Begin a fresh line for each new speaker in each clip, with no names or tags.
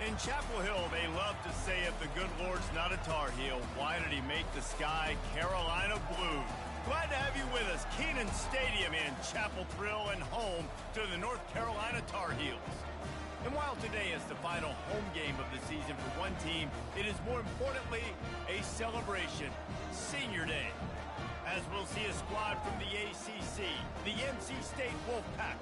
In Chapel Hill, they love to say if the good Lord's not a Tar Heel, why did he make the sky Carolina blue? Glad to have you with us. Kenan Stadium in Chapel Thrill and home to the North Carolina Tar Heels. And while today is the final home game of the season for one team, it is more importantly a celebration, Senior Day. As we'll see a squad from the ACC, the NC State Wolfpack,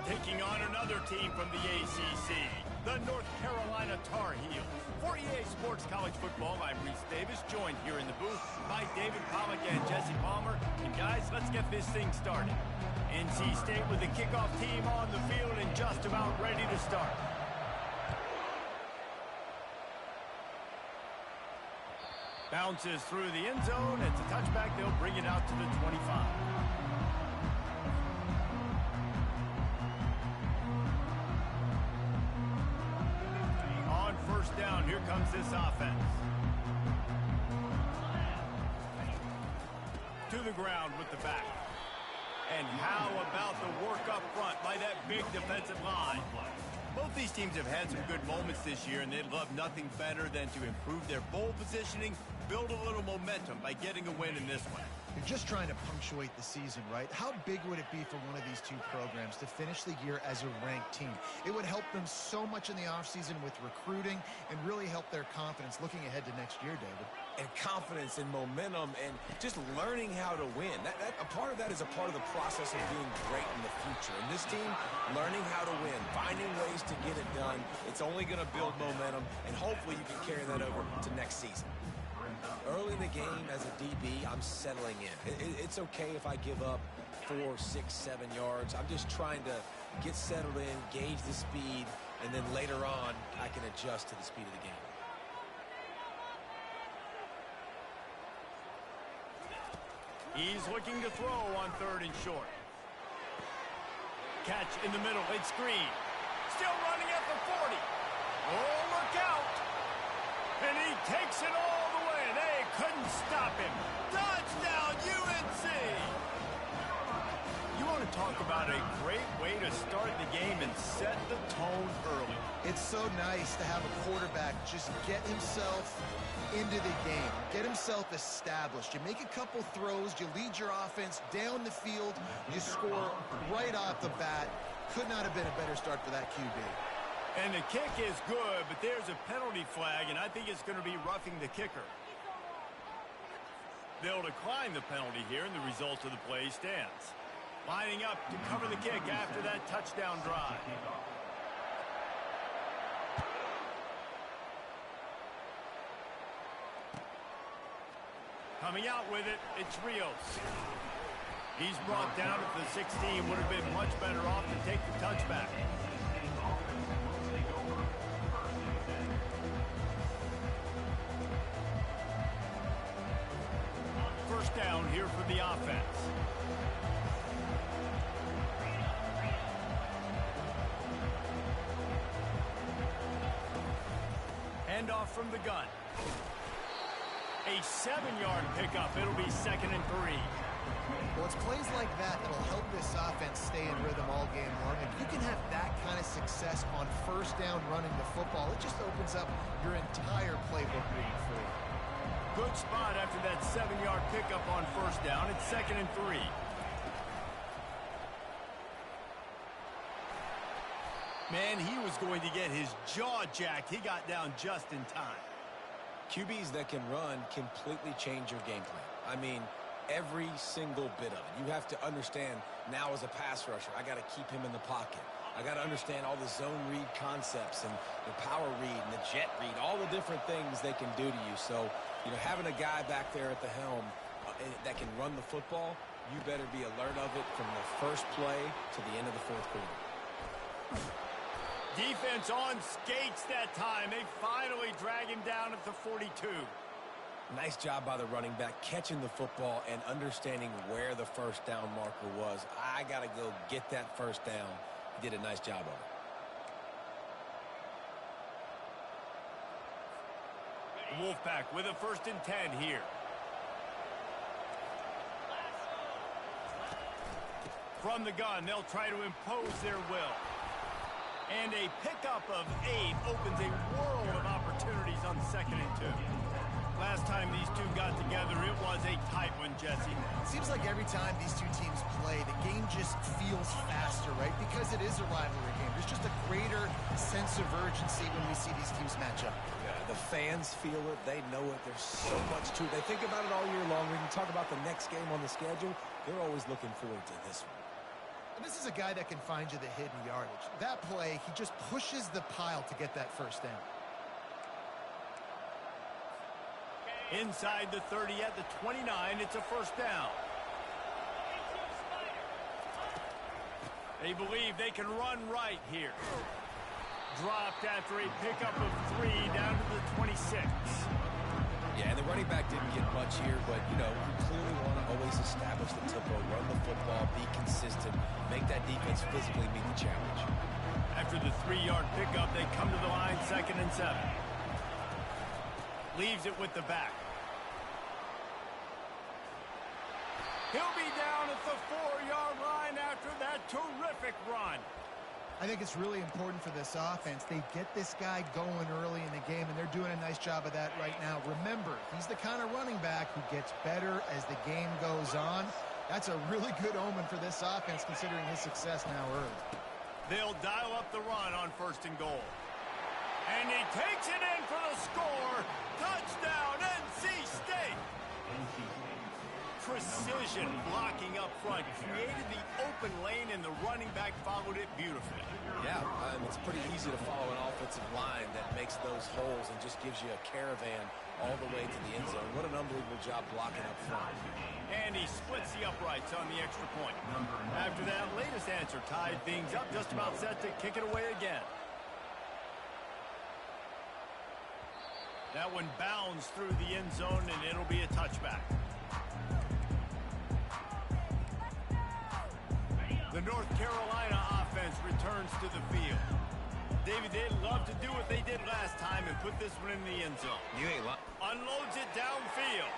taking on another team from the ACC, the North Carolina Tar Heels. For EA Sports College Football, I'm Reese Davis, joined here in the booth by David Pollack and Jesse Palmer. And guys, let's get this thing started. NC State with the kickoff team on the field and just about ready to start. Bounces through the end zone. It's a touchback. They'll bring it out to the 25. On first down, here comes this offense. To the ground with the back. And how about the work up front by that big defensive line? Both these teams have had some good moments this year, and they'd love nothing better than to improve their bowl positioning, build a little momentum by getting a win in this one.
You're just trying to punctuate the season, right? How big would it be for one of these two programs to finish the year as a ranked team? It would help them so much in the offseason with recruiting and really help their confidence looking ahead to next year, David.
And confidence and momentum and just learning how to win. A part of that is a part of the process of being great in the future. And this team, learning how to win, finding ways to get it done, it's only going to build momentum, and hopefully you can carry that over to next season. Early in the game, as a DB, I'm settling in. It's okay if I give up 4, 6, 7 yards. I'm just trying to get settled in, gauge the speed, and then later on, I can adjust to the speed of the game.
He's looking to throw on 3rd and short. Catch in the middle, it's screen. Still running at the 40. Oh, look out! And he takes it all the way. They couldn't stop him. Touchdown, UNC! You want to talk about a great way to start the game and set the tone early.
It's so nice to have a quarterback just get himself into the game, get himself established. You make a couple throws, you lead your offense down the field, you score right off the bat. Could not have been a better start for that QB.
And the kick is good, but there's a penalty flag, and I think it's going to be roughing the kicker. They'll decline the penalty here, and the result of the play stands. Lining up to cover the kick after that touchdown drive. Coming out with it, it's Rios. He's brought down at the 16. Would have been much better off to take the touchback. First down here for the offense. Handoff from the gun. A 7-yard pickup. It'll be 2nd and 3.
Well, it's plays like that that'll help this offense stay in rhythm all game long. If you can have that kind of success on first down running the football, it just opens up your entire playbook moving forward.
Good spot after that 7-yard pickup on first down. It's 2nd and 3. Man, he was going to get his jaw jacked. He got down just in time.
QBs that can run completely change your game plan. I mean, every single bit of it. You have to understand now as a pass rusher, I got to keep him in the pocket. I got to understand all the zone read concepts and the power read and the jet read, all the different things they can do to you. So, having a guy back there at the helm that can run the football, you better be alert of it from the first play to the end of the 4th quarter.
Defense on skates that time. They finally drag him down at the 42.
Nice job by the running back catching the football and understanding where the first down marker was. I got to go get that first down. He did a nice job of it.
Wolfpack with a 1st and 10 here. From the gun, they'll try to impose their will. And a pickup of 8 opens a world of opportunities on 2nd and 2. Last time these two got together, it was a tight one, Jesse.
It seems like every time these two teams play, the game just feels faster, right? Because it is a rivalry game. There's just a greater sense of urgency when we see these teams match up.
Yeah, the fans feel it. They know it. There's so much to it. They think about it all year long. When you talk about the next game on the schedule, they're always looking forward to this one.
And this is a guy that can find you the hidden yardage. That play, he just pushes the pile to get that first down.
Inside the 30 at the 29, it's a first down. They believe they can run right here. Dropped after a pickup of 3 down to the 26.
Yeah, and the running back didn't get much here, but, you know, you clearly want to always establish the tempo, run the football, be consistent, make that defense physically meet the challenge.
After the 3-yard pickup, they come to the line, 2nd and 7. Leaves it with the back. He'll be down at the 4-yard line after that terrific run.
I think it's really important for this offense. They get this guy going early in the game, and they're doing a nice job of that right now. Remember, he's the kind of running back who gets better as the game goes on. That's a really good omen for this offense, considering his success now early.
They'll dial up the run on 1st and goal. And he takes it in for the score. Touchdown, NC State. Precision blocking up front created the open lane, and the running back followed it beautifully.
Yeah, it's pretty easy to follow an offensive line that makes those holes and just gives you a caravan all the way to the end zone. What an unbelievable job blocking up front.
And he splits the uprights on the extra point. After that latest answer tied things up, just about set to kick it away again. That one bounds through the end zone, and it'll be a touchback. The North Carolina offense returns to the field. David, they'd love to do what they did last time and put this one in the end zone.
You ain't lying.
Unloads it downfield.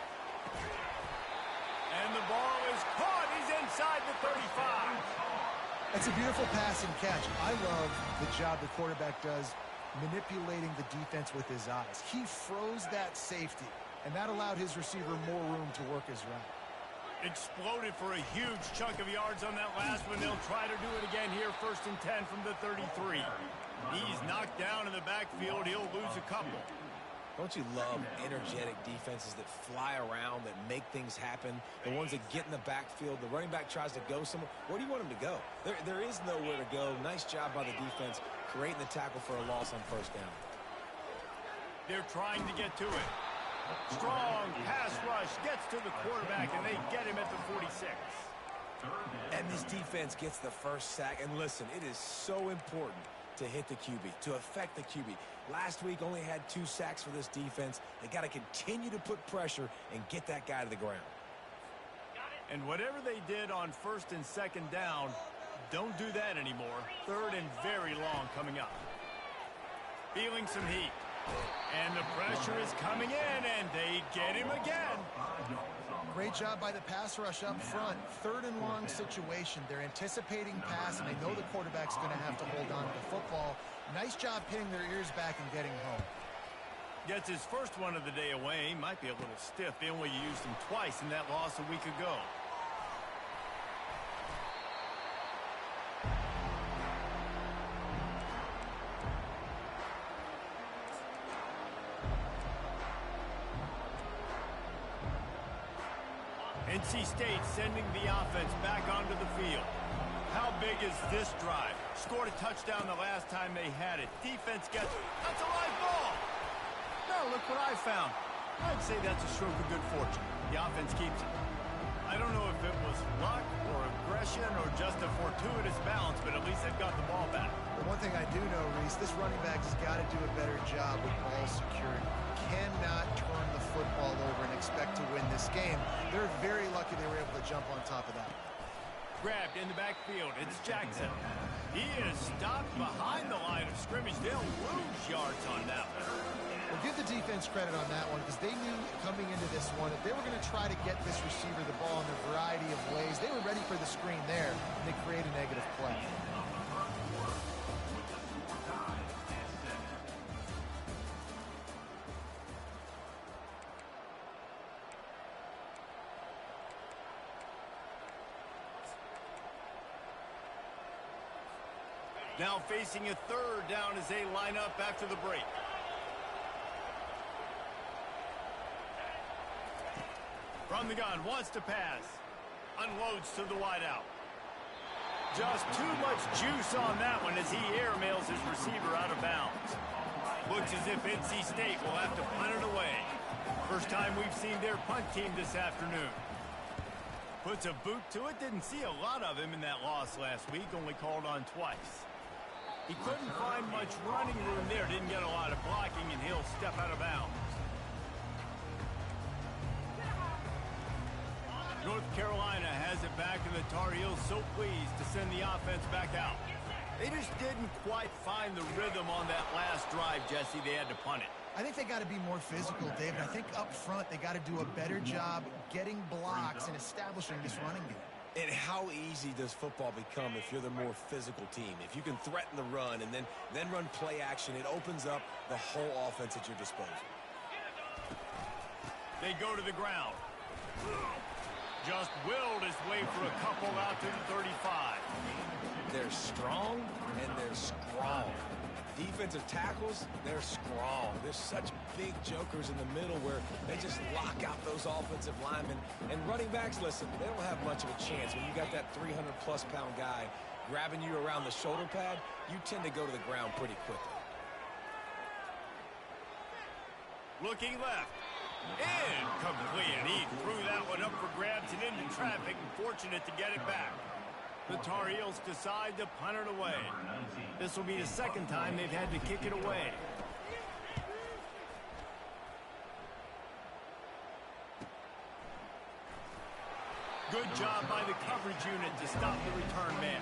And the ball is caught. He's inside the 35.
That's a beautiful pass and catch. I love the job the quarterback does manipulating the defense with his eyes. He froze that safety, and that allowed his receiver more room to work his route.
Exploded for a huge chunk of yards on that last one. They'll try to do it again here, 1st and 10 from the 33. He's knocked down in the backfield. He'll lose a couple.
Don't you love energetic defenses that fly around, that make things happen, the ones that get in the backfield? The running back tries to go somewhere. Where do you want him to go? There is nowhere to go. Nice job by the defense creating the tackle for a loss on 1st down.
They're trying to get to it. Strong pass rush gets to the quarterback, and they get him at the 46.
And this defense gets the first sack. And listen, it is so important to hit the QB, to affect the QB. Last week only had 2 sacks for this defense. They got to continue to put pressure and get that guy to the ground.
And whatever they did on 1st and 2nd down, don't do that anymore. 3rd and very long coming up. Feeling some heat. And the pressure is coming in, and they get him again.
Great job by the pass rush up front. 3rd and long situation. They're anticipating pass, and they know the quarterback's going to have to hold on to the football. Nice job pinning their ears back and getting home.
Gets his first one of the day away. Might be a little stiff. They only used him twice in that loss a week ago. NC State sending the offense back onto the field. How big is this drive? Scored a touchdown the last time they had it. Defense gets it. That's a live ball. Now look what I found. I'd say that's a stroke of good fortune. The offense keeps it. I don't know if it was luck or aggression or just a fortuitous balance, but at least they've got the ball back.
The one thing I do know, Reese, this running back has got to do a better job with ball security. Cannot turn the football over and expect to win this game. They're very lucky they were able to jump on top of that.
Grabbed in the backfield. It's Jackson. He is stopped behind the line of scrimmage. They'll lose yards on that one.
Well, give the defense credit on that one because they knew coming into this one if they were going to try to get this receiver the ball in a variety of ways, they were ready for the screen there, and they create a negative play.
Now facing a third down as they line up after the break. From the gun, wants to pass. Unloads to the wideout. Just too much juice on that one as he airmails his receiver out of bounds. Looks as if NC State will have to punt it away. First time we've seen their punt team this afternoon. Puts a boot to it. Didn't see a lot of him in that loss last week. Only called on twice. He couldn't find much running room there. Didn't get a lot of blocking, and he'll step out of bounds. North Carolina has it back, and the Tar Heels so pleased to send the offense back out. They just didn't quite find the rhythm on that last drive, Jesse. They had to punt it.
I think they got to be more physical, David. I think up front they got to do a better job getting blocks and establishing this running game.
And how easy does football become if you're the more physical team? If you can threaten the run and then run play action, it opens up the whole offense at your disposal.
They go to the ground. Just willed his way for a couple out to the 35.
They're strong and they're strong. Defensive tackles, they're strong. There's such big jokers in the middle where they just lock out those offensive linemen. And running backs, listen, they don't have much of a chance. When you got that 300-plus pound guy grabbing you around the shoulder pad, you tend to go to the ground pretty quickly.
Looking left. Incomplete. And he threw that one up for grabs and into traffic, and fortunate to get it back. The Tar Heels decide to punt it away. This will be the second time they've had to kick it away. Good job by the coverage unit to stop the return man.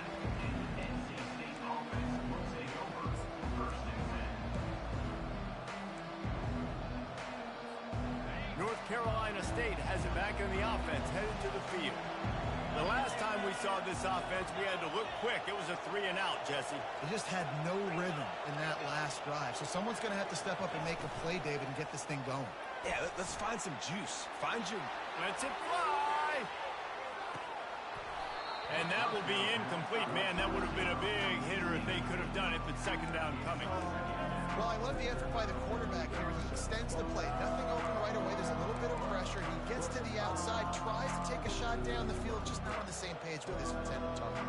North Carolina State has it back in the offense, headed to the field. The last time we saw this offense, we had to look quick. It was a 3-and-out, Jesse.
They just had no rhythm in that last drive. So someone's going to have to step up and make a play, David, and get this thing going.
Yeah, let's find some juice. Find your...
Let's it fly! And that will be incomplete. Man, that would have been a big hitter if they could have done it, but second down coming.
Well, I love the effort by the quarterback here. He extends the play. Nothing open right away. There's a little bit of pressure. He gets to the outside, tries to take a shot down the field, just not on the same page with his intended target.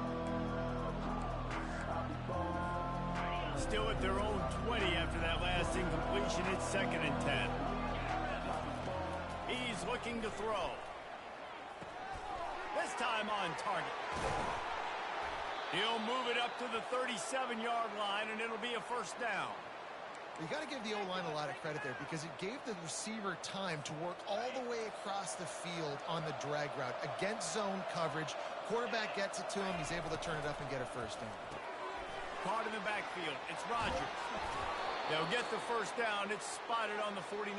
Still at their own 20 after that last incompletion. It's 2nd and 10. He's looking to throw. This time on target. He'll move it up to the 37-yard line, and it'll be a first down.
You got to give the O-line a lot of credit there because it gave the receiver time to work all the way across the field on the drag route against zone coverage. Quarterback gets it to him. He's able to turn it up and get a first down.
Caught in the backfield. It's Rogers. They'll get the first down. It's spotted on the 49.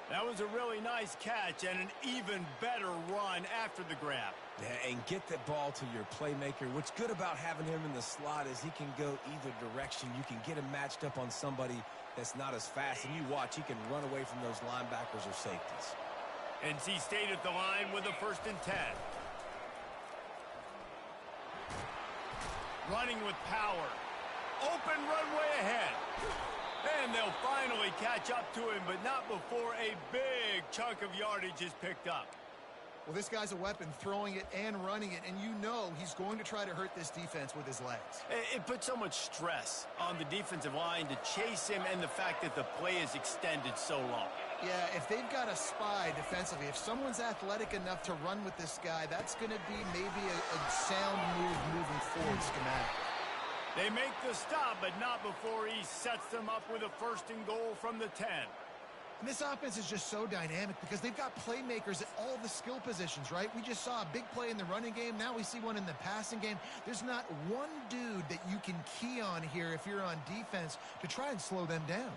That was a really nice catch and an even better run after the grab.
Yeah, and get that ball to your playmaker. What's good about having him in the slot is he can go either direction. You can get him matched up on somebody that's not as fast, and you watch, he can run away from those linebackers or safeties.
NC State at the line with a 1st and 10. Running with power. Open runway ahead. And they'll finally catch up to him, but not before a big chunk of yardage is picked up.
Well, this guy's a weapon, throwing it and running it, and you know he's going to try to hurt this defense with his legs.
It puts so much stress on the defensive line to chase him, and the fact that the play is extended so long.
Yeah, if they've got a spy defensively, if someone's athletic enough to run with this guy, that's going to be maybe a sound move moving forward schematic.
They make the stop, but not before he sets them up with a 1st and goal from the 10.
And this offense is just so dynamic because they've got playmakers at all the skill positions, right? We just saw a big play in the running game. Now we see one in the passing game. There's not one dude that you can key on here if you're on defense to try and slow them down.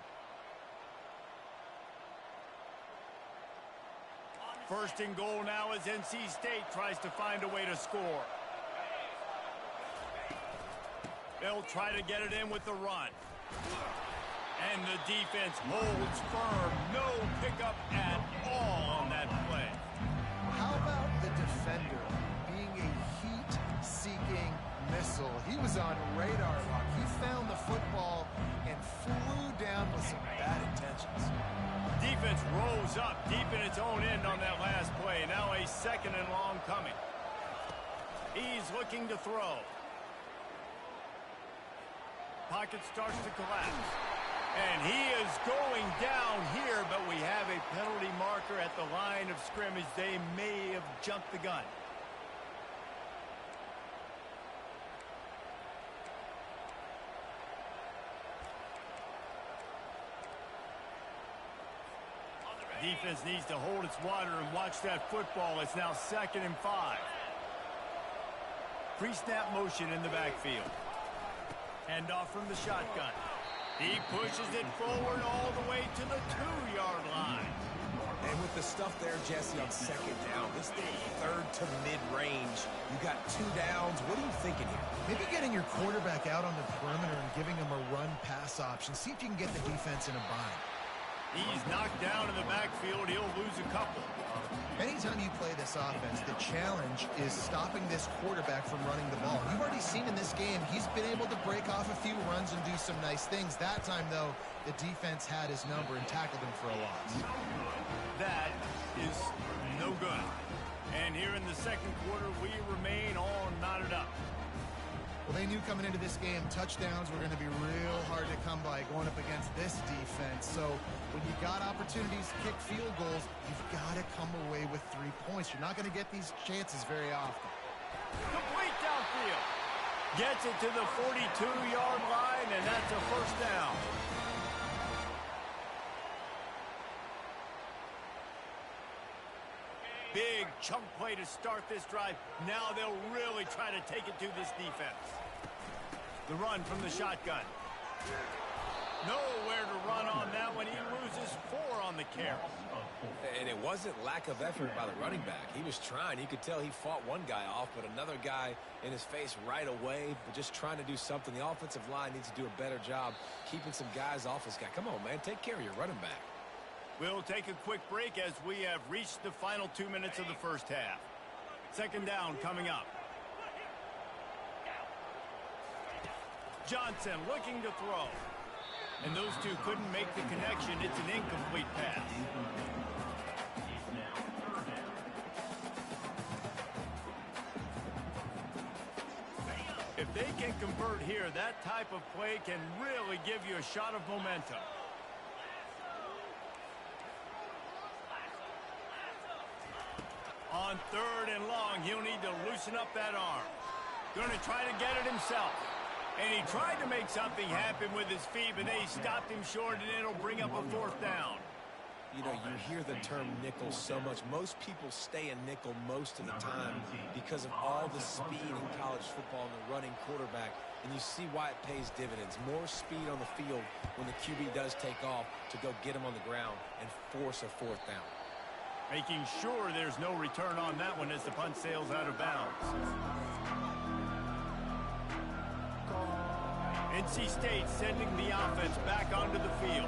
1st and goal now as NC State tries to find a way to score. They'll try to get it in with the run. And the defense holds firm. No pickup at all on that play.
How about the defender being a heat-seeking missile. He was on radar lock. He found the football and flew down with some bad intentions.
Defense rose up deep in its own end on that last play. Now a 2nd and long coming. He's looking to throw. Pocket starts to collapse. And he is going down here, but we have a penalty marker at the line of scrimmage. They may have jumped the gun. Defense needs to hold its water and watch that football. It's now 2nd and 5. Pre-snap motion in the backfield. Hand off from the shotgun. He pushes it forward all the way to the 2-yard line.
And with the stuff there, Jesse, on 2nd down, this thing 3rd to mid-range. You got 2 downs. What are you thinking here?
Maybe getting your quarterback out on the perimeter and giving him a run-pass option. See if you can get the defense in a bind.
He's knocked down in the backfield. He'll lose a couple.
Anytime you play this offense, the challenge is stopping this quarterback from running the ball. You've already seen in this game, he's been able to break off a few runs and do some nice things. That time, though, the defense had his number and tackled him for a loss.
That is no good. And here in the 2nd quarter, we remain all knotted up.
Well, they knew coming into this game, touchdowns were going to be real hard to come by going up against this defense. So when you got opportunities to kick field goals, you've got to come away with 3 points. You're not going to get these chances very often.
Complete downfield. Gets it to the 42-yard line, and that's a 1st down. Big chunk play to start this drive. Now they'll really try to take it to this defense. The run from the shotgun. Nowhere to run on that one. He loses 4 on the carry.
And it wasn't lack of effort by the running back. He was trying. You could tell he fought one guy off, but another guy in his face right away, but just trying to do something. The offensive line needs to do a better job keeping some guys off his guy. Come on, man. Take care of your running back.
We'll take a quick break as we have reached the final 2 minutes of the 1st half. 2nd down coming up. Johnson looking to throw. And those two couldn't make the connection. It's an incomplete pass. If they can convert here, that type of play can really give you a shot of momentum. On 3rd and long, he'll need to loosen up that arm. Going to try to get it himself. And he tried to make something happen with his feet, but they stopped him short, and it'll bring up a 4th down.
You know, you hear the term nickel so much. Most people stay in nickel most of the time because of all the speed in college football and the running quarterback. And you see why it pays dividends. More speed on the field when the QB does take off to go get him on the ground and force a 4th down.
Making sure there's no return on that one as the punt sails out of bounds. NC State sending the offense back onto the field.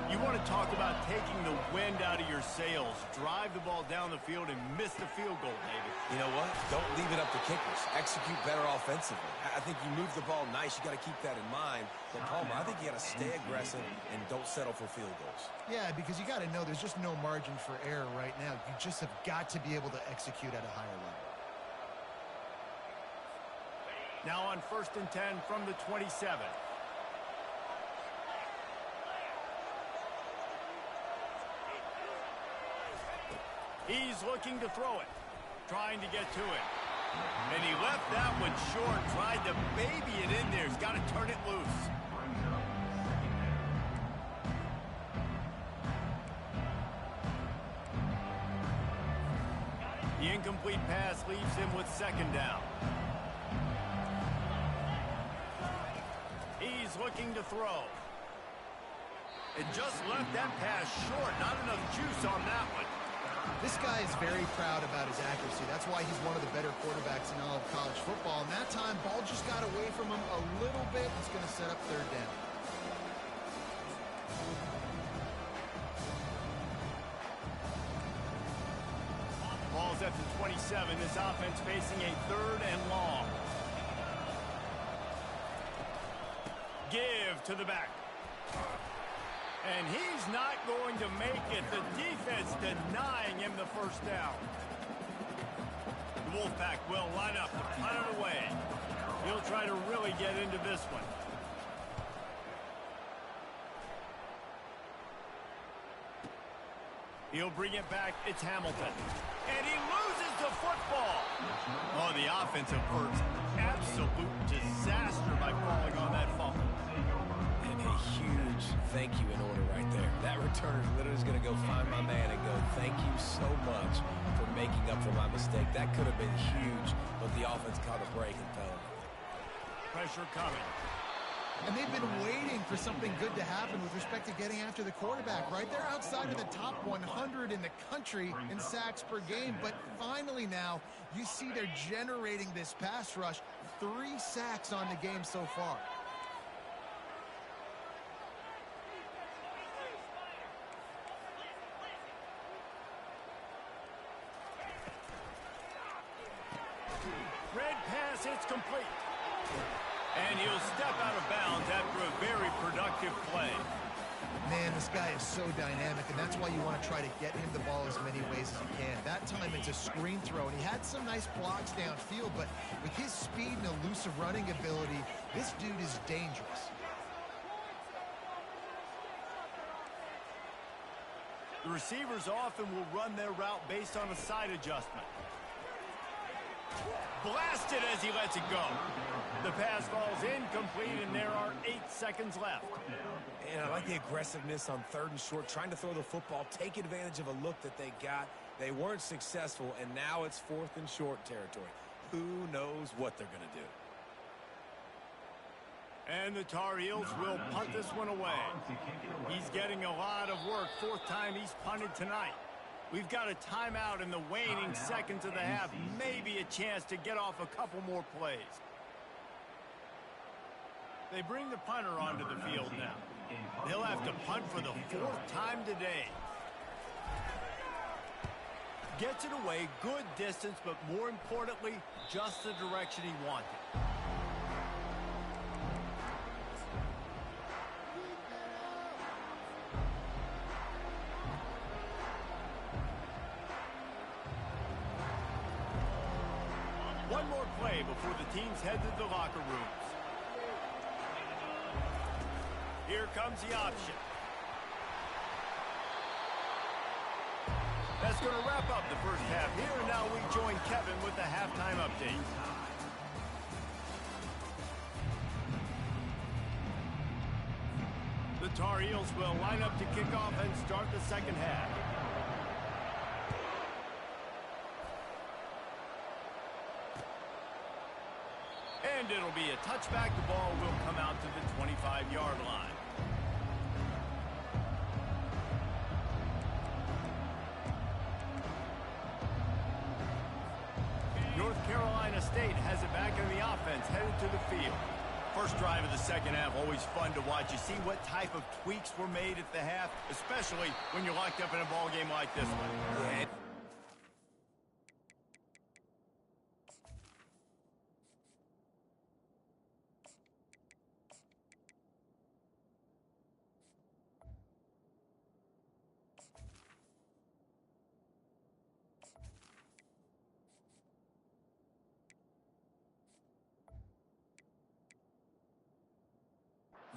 You want to talk about taking the wind out of your sails. Drive the ball down the field and miss the field goal, David.
You know what? Don't leave it up to kickers. Execute better offensively. I think you move the ball nice. You got to keep that in mind. But, Palmer, I think you got to stay aggressive and don't settle for field goals.
Yeah, because you got to know there's just no margin for error right now. You just have got to be able to execute at a higher level.
Now on 1st and 10 from the 27. He's looking to throw it. Trying to get to it. And he left that one short. Tried to baby it in there. He's got to turn it loose. The incomplete pass leaves him with 2nd down. He's looking to throw. And just left that pass short. Not enough juice on that one.
This guy is very proud about his accuracy. That's why he's one of the better quarterbacks in all of college football. And that time, ball just got away from him a little bit. It's going to set up 3rd down.
Ball's at the 27. This offense facing a 3rd and long. Give to the back. And he's not going to make it. The defense denying him the first down. The Wolfpack will line up to punt it away. He'll try to really get into this one. He'll bring it back. It's Hamilton. And he loses the football. Oh, the offensive first. Absolute disaster by falling on that fumble.
And a huge thank you in order right there. That returner literally is going to go find my man and go, thank you so much for making up for my mistake. That could have been huge, but the offense caught a break and fell.
Pressure coming.
And they've been waiting for something good to happen with respect to getting after the quarterback, right? They're outside of the top 100 in the country in sacks per game, but finally now you see they're generating this pass rush. 3 sacks on the game so far.
Red pass, it's complete. And he'll step out of bounds after a very productive play.
Man, this guy is so dynamic, and that's why you want to try to get him the ball as many ways as you can. That time it's a screen throw, and he had some nice blocks downfield, but with his speed and elusive running ability, this dude is dangerous.
The receivers often will run their route based on a side adjustment. Blasted as he lets it go. The pass falls incomplete, and there are 8 seconds left.
And I like the aggressiveness on 3rd and short, trying to throw the football, take advantage of a look that they got. They weren't successful, and now it's 4th and short territory. Who knows what they're going to do?
And the Tar Heels will punt this one away. He's getting a lot of work. 4th time he's punted tonight. We've got a timeout in the waning seconds of the half. Maybe a chance to get off a couple more plays. They bring the punter onto the field now. He'll have to punt for the 4th time today. Gets it away, good distance, but more importantly, just the direction he wanted. One more play before the teams head to the locker rooms. Here comes the option. That's going to wrap up the first half here, and now we join Kevin with the halftime update. The Tar Heels will line up to kick off and start the second half. And it'll be a touchback. The ball will come out to the 25-yard line. North Carolina State has it back in the offense, headed to the field. First drive of the second half, always fun to watch. You see what type of tweaks were made at the half, especially when you're locked up in a ball game like this one.
Yeah.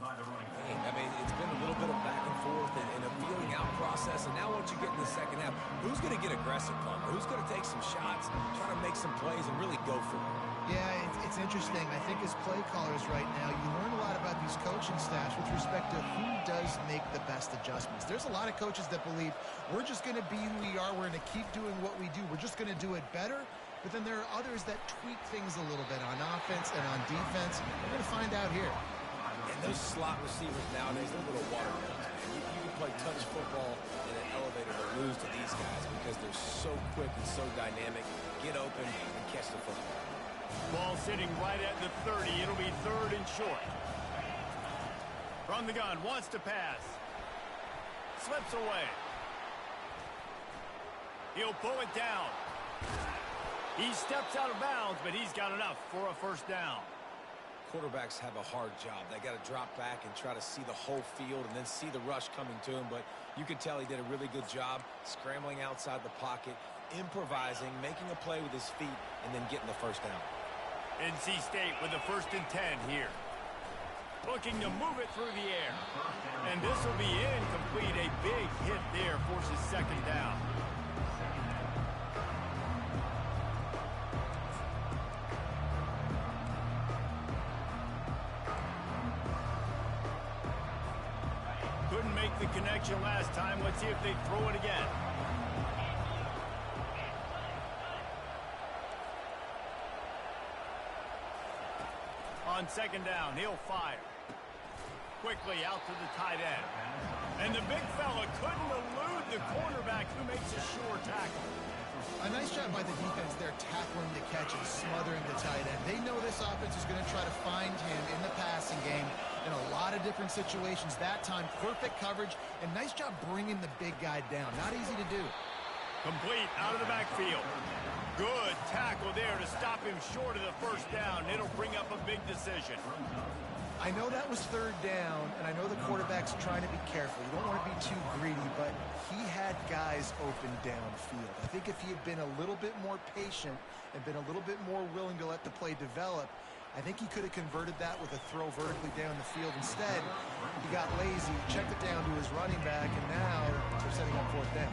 I mean, it's been a little bit of back and forth and a feeling out process, and now once you get in the second half, who's going to get aggressive, Palmer? Who's going to take some shots, try to make some plays, and really go for it?
Yeah, it's interesting. I think as play callers right now, you learn a lot about these coaching staffs with respect to who does make the best adjustments. There's a lot of coaches that believe we're just going to be who we are, we're going to keep doing what we do, we're just going to do it better. But then there are others that tweak things a little bit on offense and on defense. We're going to find out here.
And those slot receivers nowadays, they're little water guns. You can play touch football in an elevator to lose to these guys because they're so quick and so dynamic. Get open and catch the football.
Ball sitting right at the 30. It'll be 3rd and short. From the gun, wants to pass. Slips away. He'll pull it down. He steps out of bounds, but he's got enough for a first down.
quarterbacks have a hard job. They got to drop back and try to see the whole field and then see the rush coming to him. But you could tell he did a really good job scrambling outside the pocket, improvising, making a play with his feet, and then getting the first down.
NC State with the 1st and 10 here. Looking to move it through the air. And this will be incomplete. A big hit there forces 2nd down. Couldn't make the connection last time. Let's see if they throw it again. On 2nd down, he'll fire. Quickly out to the tight end. And the big fella couldn't elude the cornerback who makes a sure tackle.
A nice job by the defense there tackling the catch and smothering the tight end. They know this offense is going to try to find him in the passing game in a lot of different situations. That time, perfect coverage, and nice job bringing the big guy down. Not easy to do.
Complete out of the backfield. Good tackle there to stop him short of the 1st down. It'll bring up a big decision.
I know that was 3rd down, and I know the quarterback's trying to be careful. You don't want to be too greedy, but he had guys open downfield. I think if he had been a little bit more patient and been a little bit more willing to let the play develop, I think he could have converted that with a throw vertically down the field. Instead, he got lazy, checked it down to his running back, and now they're setting up 4th down.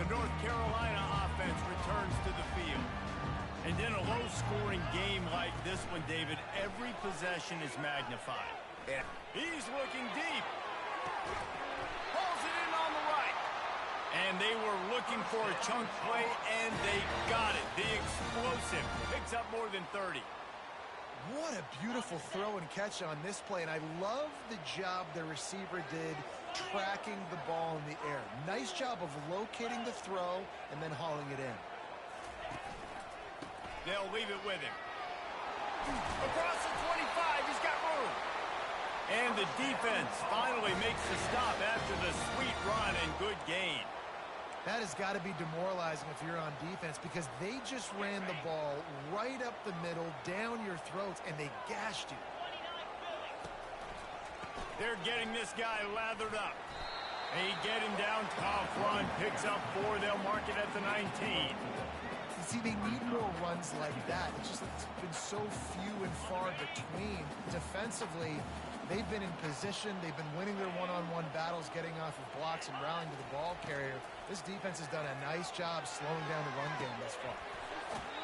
The North Carolina offense returns to the field. And in a low-scoring game like this one, David, every possession is magnified.
Yeah.
He's looking deep. Pulls it in on the right. And they were looking for a chunk play, and they got it. The explosive picks up more than 30.
What a beautiful throw and catch on this play, and I love the job the receiver did tracking the ball in the air. Nice job of locating the throw and then hauling it in.
They'll leave it with him. Across the 25, he's got room. And the defense finally makes the stop after the sweet run and good gain.
That has got to be demoralizing if you're on defense because they just ran the ball right up the middle, down your throats, and they gashed you.
They're getting this guy lathered up. They get him down top front, picks up 4. They'll mark it at the 19.
You see, they need more runs like that. It's been so few and far between. Defensively, they've been in position. They've been winning their one-on-one battles, getting off of blocks and rallying to the ball carrier. This defense has done a nice job slowing down the run game thus far.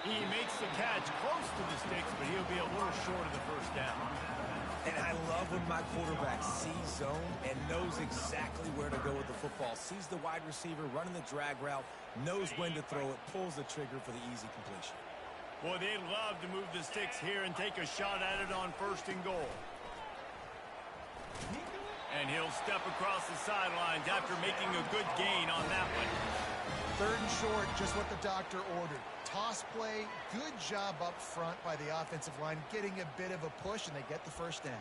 He makes the catch close to the sticks, but he'll be a little short of the 1st down.
And I love when my quarterback sees zone and knows exactly where to go with the football. Sees the wide receiver running the drag route, knows when to throw it, pulls the trigger for the easy completion.
Boy, they'd love to move the sticks here and take a shot at it on 1st and goal. And he'll step across the sidelines after making a good gain on that one.
3rd and short, just what the doctor ordered. Toss play, good job up front by the offensive line, getting a bit of a push, and they get the 1st down.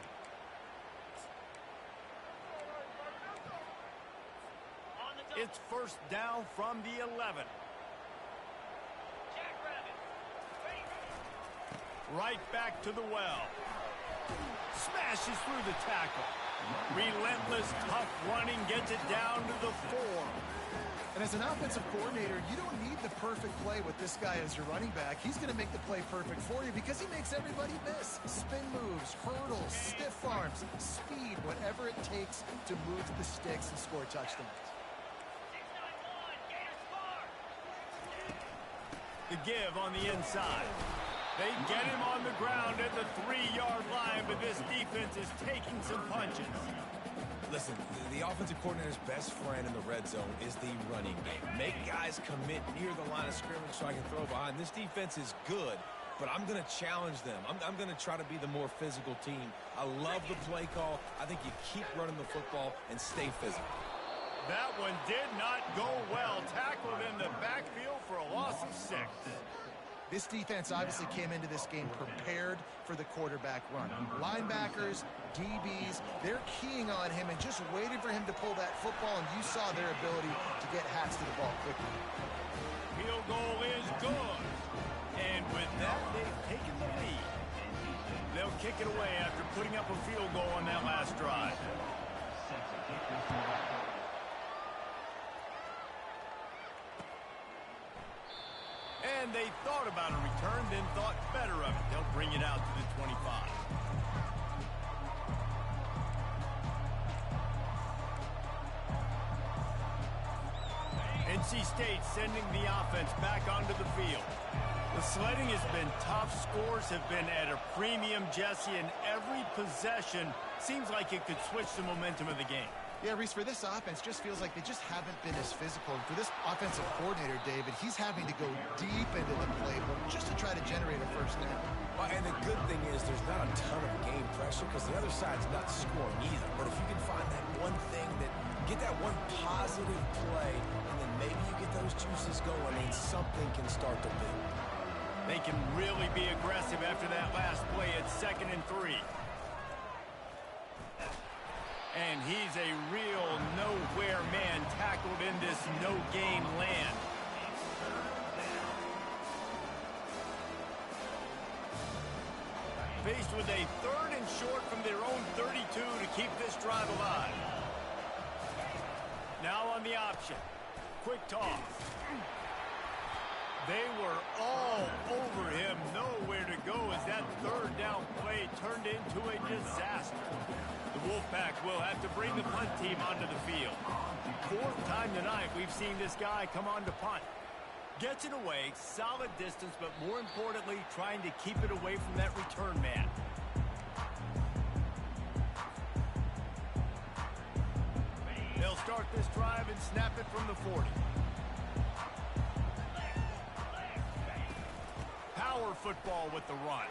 It's 1st down from the 11. Right back to the well. Smashes through the tackle. Relentless, tough running, gets it down to the 4.
And as an offensive coordinator, you don't need the perfect play with this guy as your running back. He's going to make the play perfect for you because he makes everybody miss. Spin moves, hurdles, stiff arms, speed, whatever it takes to move the sticks and score touchdowns.
The give on the inside. They get him on the ground at the 3-yard line, but this defense is taking some punches.
Listen, the offensive coordinator's best friend in the red zone is the running game. Make guys commit near the line of scrimmage so I can throw behind. This defense is good, but I'm going to challenge them. I'm going to try to be the more physical team. I love the play call. I think you keep running the football and stay physical.
That one did not go well. Tackled in the backfield for a loss of 6.
This defense obviously came into this game prepared for the quarterback run. Linebackers, DBs, they're keying on him and just waiting for him to pull that football, and you saw their ability to get hats to the ball quickly.
Field goal is good. And With that, they've taken the lead. They'll kick it away after putting up a field goal on that last drive. And they thought about a return, then thought better of it. They'll bring it out to the 25. NC State sending the offense back onto the field. The sledding has been tough. Scores have been at a premium, Jesse, and every possession seems like it could switch the momentum of the game.
Yeah, Reese, for this offense, just feels like they just haven't been as physical. And for this offensive coordinator, David, he's having to go deep into the playbook just to try to generate a first down.
Well, and the good thing is there's not a ton of game pressure because the other side's not scoring either. But if you can find that one thing that get that one positive play, and then maybe you get those juices going, and something can start to build.
They can really be aggressive after that last play at 2nd and 3. And he's a real nowhere man tackled in this no-game land. Faced with a 3rd and short from their own 32 to keep this drive alive. Now on the option. Quick toss. They were all over him. Nowhere to go as that 3rd down play turned into a disaster. The Wolfpack will have to bring the punt team onto the field. 4th time tonight we've seen this guy come on to punt. Gets it away, solid distance, but more importantly, trying to keep it away from that return man. They'll start this drive and snap it from the 40. Power football with the run.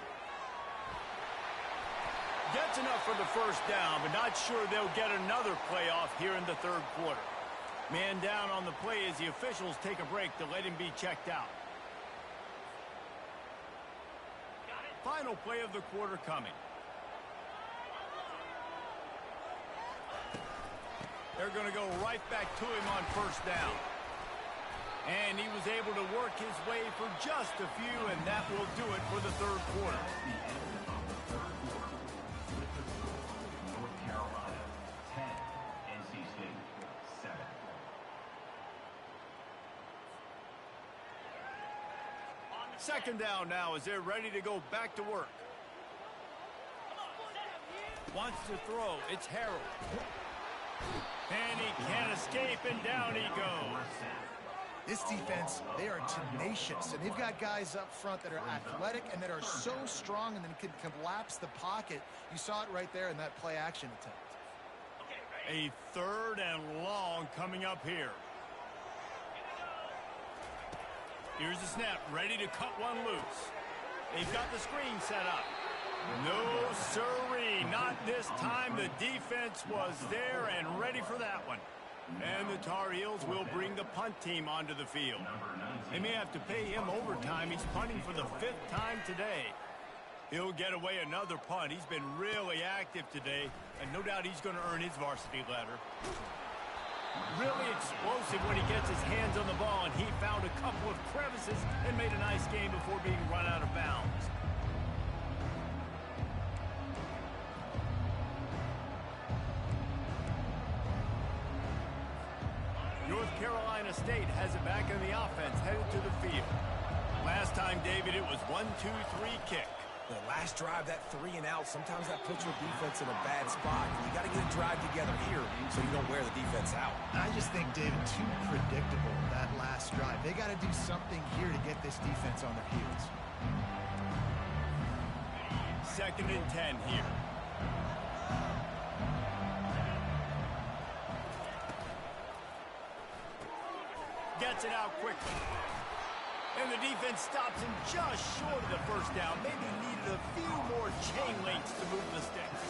Gets enough for the first down, but not sure they'll get another playoff here in the 3rd quarter. Man down on the play as the officials take a break to let him be checked out. Final play of the quarter coming. They're going to go right back to him on first down. And he was able to work his way for just a few, and that will do it for the 3rd quarter. Second down now as they're ready to go back to work. Wants to throw. It's Harold. And he can't escape, and down he goes.
This defense, they are tenacious, and they've got guys up front that are athletic and that are so strong and then can collapse the pocket. You saw it right there in that play-action attempt.
A 3rd and long coming up here. Here's the snap, ready to cut one loose. They've got the screen set up. No siree, not this time. The defense was there and ready for that one. And the Tar Heels will bring the punt team onto the field. They may have to pay him overtime. He's punting for the 5th time today. He'll get away another punt. He's been really active today, and no doubt he's going to earn his varsity letter. Really explosive when he gets his hands on the ball, and he found a couple of crevices and made a nice game before being run out of bounds. North Carolina State has it back in the offense, headed to the field. Last time, David, it was 1-2-3 kick.
The last drive, that 3 and out, sometimes that puts your defense in a bad spot. You got to get a drive together here so you don't wear the defense out.
I just think, David, too predictable, that last drive. They got to do something here to get this defense on their heels.
2nd and 10 here. Gets it out quickly. And the defense stops him just short of the first down. Maybe needed a few more chain links to move the sticks.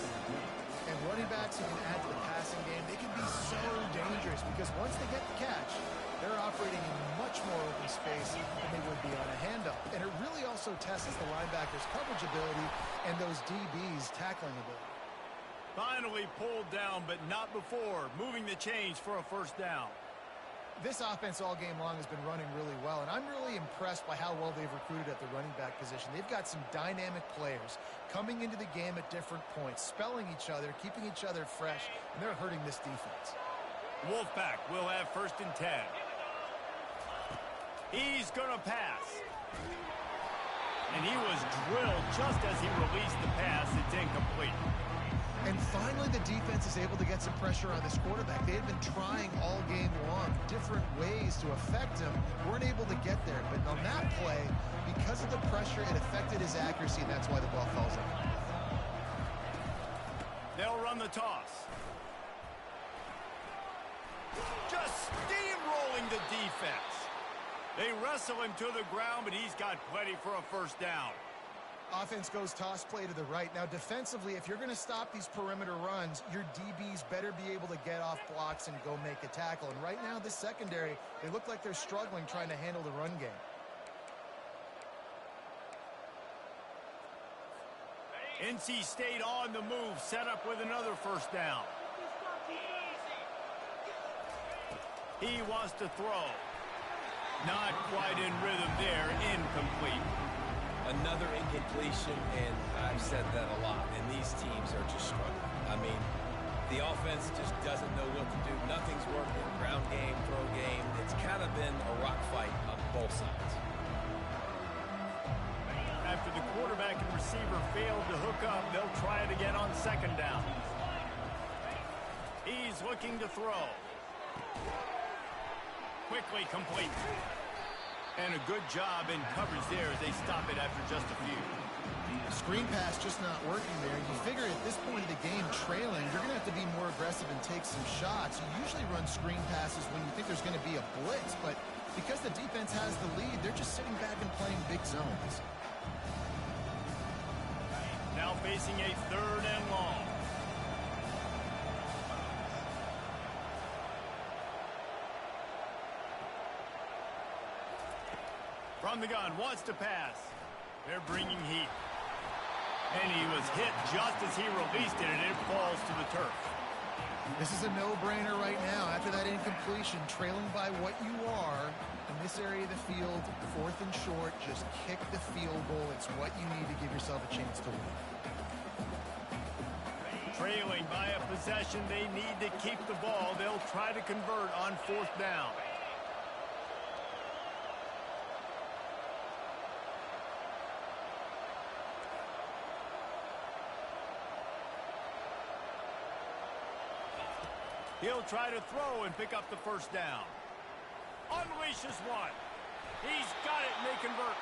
And running backs who can add to the passing game, they can be so dangerous because once they get the catch, they're operating in much more open space than they would be on a handoff. And it really also tests the linebackers' coverage ability and those DBs' tackling ability.
Finally pulled down, but not before. Moving the chains for a first down.
This offense all game long has been running really well, and I'm really impressed by how well they've recruited at the running back position. They've got some dynamic players coming into the game at different points, spelling each other, keeping each other fresh, and they're hurting this defense.
Wolfpack will have 1st and 10. He's going to pass. And he was drilled just as he released the pass. It's incomplete.
And finally, the defense is able to get some pressure on this quarterback. They had been trying all game long different ways to affect him. Weren't able to get there. But on that play, because of the pressure, it affected his accuracy, and that's why the ball falls out.
They'll run the toss. Just steamrolling the defense. They wrestle him to the ground, but he's got plenty for a 1st down.
Offense goes toss play to the right. Now, defensively, if you're going to stop these perimeter runs, your DBs better be able to get off blocks and go make a tackle. And right now, this secondary, they look like they're struggling trying to handle the run game.
NC State on the move, set up with another 1st down. He wants to throw. Not quite in rhythm there, incomplete.
Another incompletion, and I've said that a lot, and these teams are just struggling. I mean, the offense just doesn't know what to do. Nothing's working. Ground game, throw game. It's kind of been a rock fight on both sides.
After the quarterback and receiver failed to hook up, they'll try it again on 2nd down. He's looking to throw. Quickly complete. And a good job in coverage there as they stop it after just a few.
Screen pass just not working there. You figure at this point of the game, trailing, you're going to have to be more aggressive and take some shots. You usually run screen passes when you think there's going to be a blitz, but because the defense has the lead, they're just sitting back and playing big zones.
Now facing a 3rd and long. From the gun, wants to pass. They're bringing heat. And he was hit just as he released it, and it falls to the turf.
This is a no-brainer right now. After that incompletion, trailing by what you are, in this area of the field, 4th and short, just kick the field goal. It's what you need to give yourself a chance to win.
Trailing by a possession, they need to keep the ball. They'll try to convert on 4th down. He'll try to throw and pick up the 1st down. Unleashes one. He's got it, and they convert.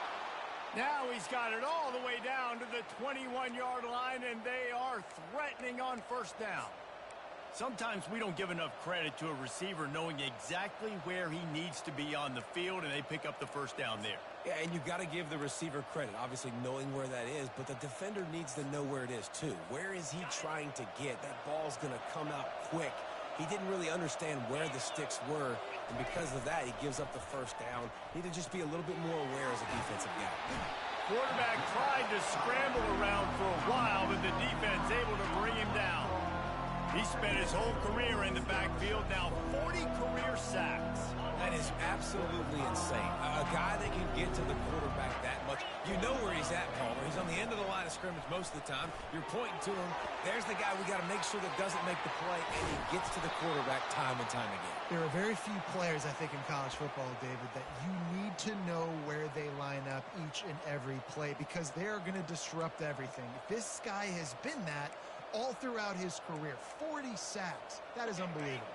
Now he's got it all the way down to the 21-yard line, and they are threatening on 1st down. Sometimes we don't give enough credit to a receiver knowing exactly where he needs to be on the field, and they pick up the 1st down there.
Yeah, and you've got to give the receiver credit, obviously knowing where that is, but the defender needs to know where it is too. Where is he trying to get? That ball's going to come out quick. He didn't really understand where the sticks were, and because of that, he gives up the 1st down. Need to just be a little bit more aware as a defensive guy.
Quarterback tried to scramble around for a while, but the defense able to bring him down. He spent his whole career in the backfield, now 40 career sacks.
That is absolutely insane. A guy that can get to the quarterback that much. You know where he's at, Palmer. He's on the end of the line of scrimmage most of the time. You're pointing to him. There's the guy we got to make sure that doesn't make the play, and he gets to the quarterback time and time again.
There are very few players, I think, in college football, David, that you need to know where they line up each and every play because they are going to disrupt everything. This guy has been that all throughout his career. 40 sacks. That is unbelievable.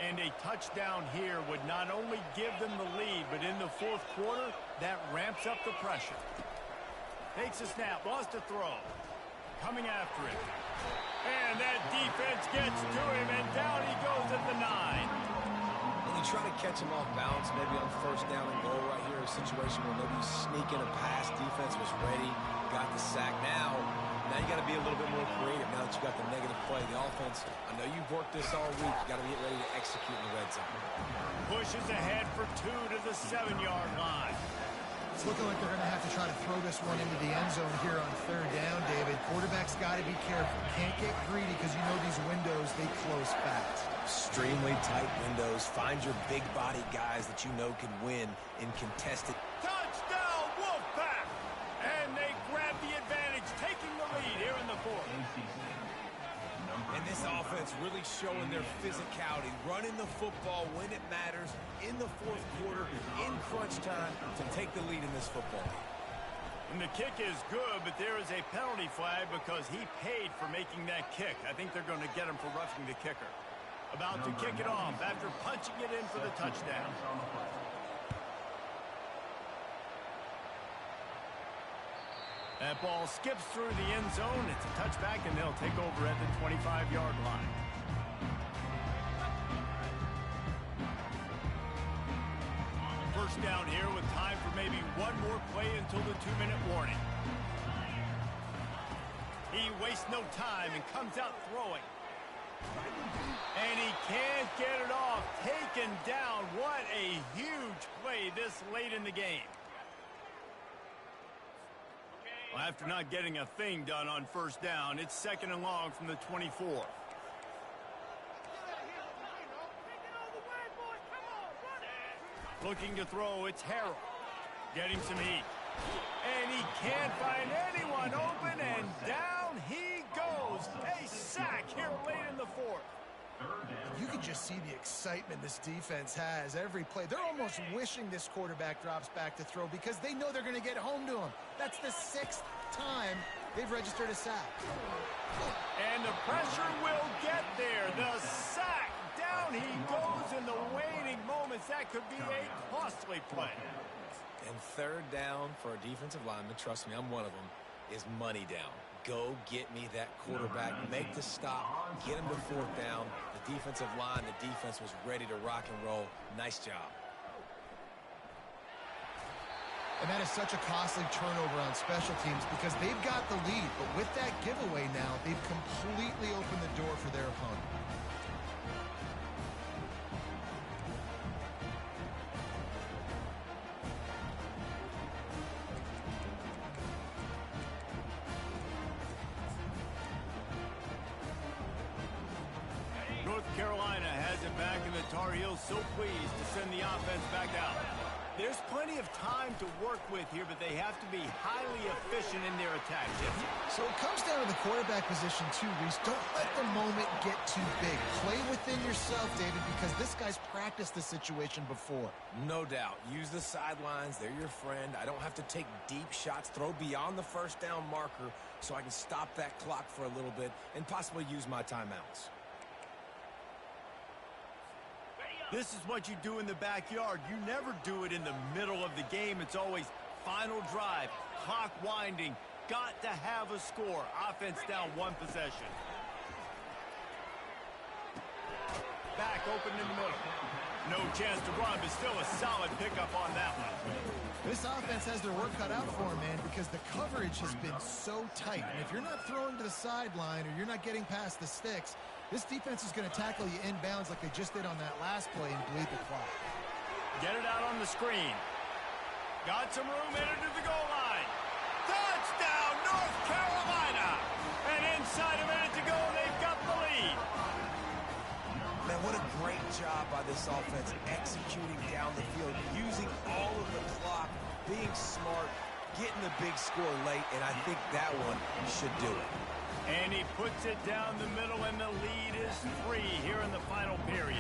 And a touchdown here would not only give them the lead, but in the 4th quarter, that ramps up the pressure. Takes a snap, wants to throw. Coming after it. And that defense gets to him, and down he goes at the 9.
And you try to catch him off balance, maybe on 1st down and goal right here, a situation where maybe you sneak in a pass, defense was ready, got the sack. Now you got to be a little bit more creative now that you got the negative play. The offense, I know you've worked this all week. You got to get ready to execute in the red zone.
Pushes ahead for 2 to the 7-yard line.
It's looking like they're going to have to try to throw this one into the end zone here on 3rd down, David. Quarterback's got to be careful. Can't get greedy because you know these windows, they close fast.
Extremely tight windows. Find your big body guys that you know can win in contested.
Touchdown, Wolfpack! And they grab the advantage, taking the lead here in the fourth.
And this offense really showing their physicality, running the football when it matters in the fourth quarter, in crunch time, to take the lead in this football game.
And the kick is good, but there is a penalty flag because he paid for making that kick. I think they're going to get him for roughing the kicker. About to kick it off after punching it in for the touchdown. That ball skips through the end zone. It's a touchback, and they'll take over at the 25-yard line. First down here with time for maybe one more play until the 2-minute warning. He wastes no time and comes out throwing. And he can't get it off. Taken down. What a huge play this late in the game. Well, after not getting a thing done on first down, it's 2nd and long from the 24. Looking to throw, it's Harrell. Getting some heat. And he can't find anyone open, and down he goes. A sack here late in the fourth.
You can just see the excitement this defense has every play. They're almost wishing this quarterback drops back to throw because they know they're going to get home to him. That's the 6th time they've registered a sack.
And the pressure will get there. The sack. Down he goes in the waning moments. That could be a costly play.
And 3rd down for a defensive lineman, trust me, I'm one of them, is money down. Go get me that quarterback, make the stop, get him to 4th down. The defensive line, the defense was ready to rock and roll. Nice job.
And that is such a costly turnover on special teams because they've got the lead. But with that giveaway now, they've completely opened the door for their opponent.
North Carolina has it back, and the Tar Heels so pleased to send the offense back out. There's plenty of time to work with here, but they have to be highly efficient in their attack.
So it comes down to the quarterback position too, Reese. Don't let the moment get too big. Play within yourself, David, because this guy's practiced the situation before.
No doubt. Use the sidelines. They're your friend. I don't have to take deep shots. Throw beyond the 1st down marker so I can stop that clock for a little bit and possibly use my timeouts.
This is what you do in the backyard. You never do it in the middle of the game. It's always final drive, clock winding. Got to have a score. Offense down 1 possession. Back open in the middle. No chance to run, but still a solid pickup on that one.
This offense has their work cut out for them, man, because the coverage has been so tight. And if you're not throwing to the sideline or you're not getting past the sticks, this defense is going to tackle you inbounds like they just did on that last play and bleed the clock.
Get it out on the screen. Got some room, headed to the goal line. Touchdown, North Carolina! And inside a minute to go, they've got the lead.
Man, what a great job by this offense executing down the field, using all of the clock, being smart, getting the big score late, and I think that one should do it.
And he puts it down the middle, and the lead is 3 here in the final period.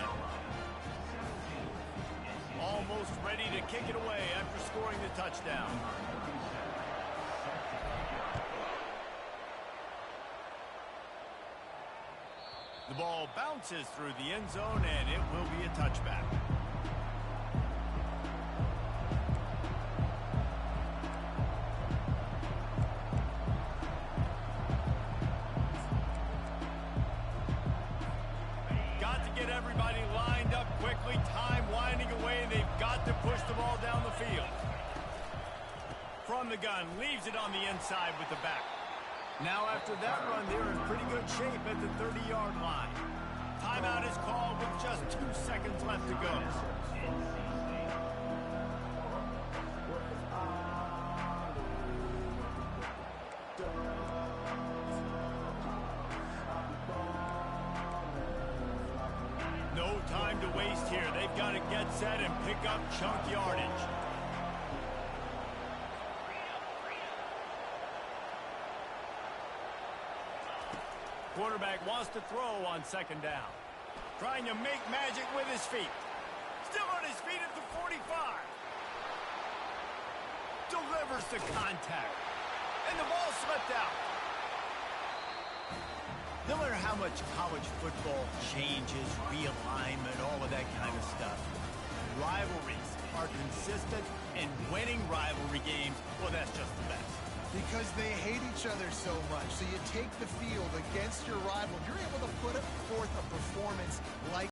Almost ready to kick it away after scoring the touchdown. The ball bounces through the end zone, and it will be a touchback. Got to get everybody lined up quickly. Time winding away, and they've got to push the ball down the field. From the gun, leaves it on the inside with the back. Now after that run, they're in pretty good shape at the 30-yard line. Timeout is called with just 2 seconds left to go. time to waste here. They've got to get set and pick up chunk yardage. Quarterback wants to throw on second down. Trying to make magic with his feet. Still on his feet at the 45. Delivers the contact. And the ball slipped out. No matter how much college football changes, realignment, all of that kind of stuff, rivalries are consistent, and winning rivalry games, well, that's just the best.
Because they hate each other so much. So you take the field against your rival. You're able to put forth a performance like